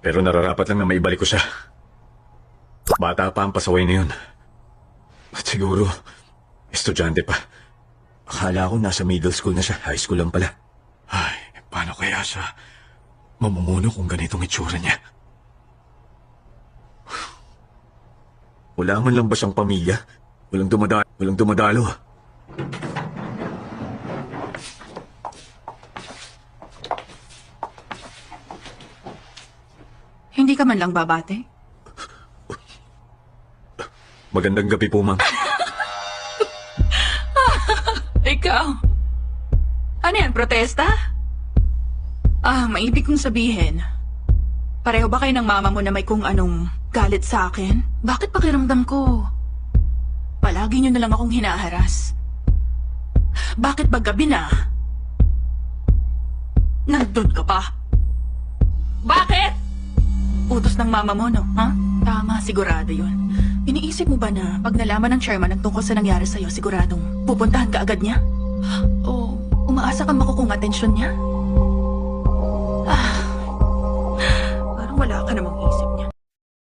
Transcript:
Pero nararapat lang na maibalik ko siya. Bata pa ang pasaway na yun. At siguro, estudyante pa. Akala ko nasa middle school na siya, high school lang pala. Ay, paano kaya siya mamumuno kung ganitong itsura niya? Wala man lang ba siyang pamilya? Walang dumadalo. Hindi ka man lang babate? Magandang gabi po, ma'am. Ikaw? Ano yan, protesta? Maibig kong sabihin. Pareho ba kayo ng mama mo na may kung anong galit sa akin? Bakit pakiramdam ko? Palagi niyo na lang akong hinaharas. Bakit ba gabi na? Nandun ka pa? Bakit? Utos ng mama mo, no? Ha? Tama, sigurado yun. Iniisip mo ba na pag nalaman ng chairman ang tungkol sa nangyari sa'yo, siguradong pupuntahan ka agad niya? O umaasa kang makukung atensyon niya?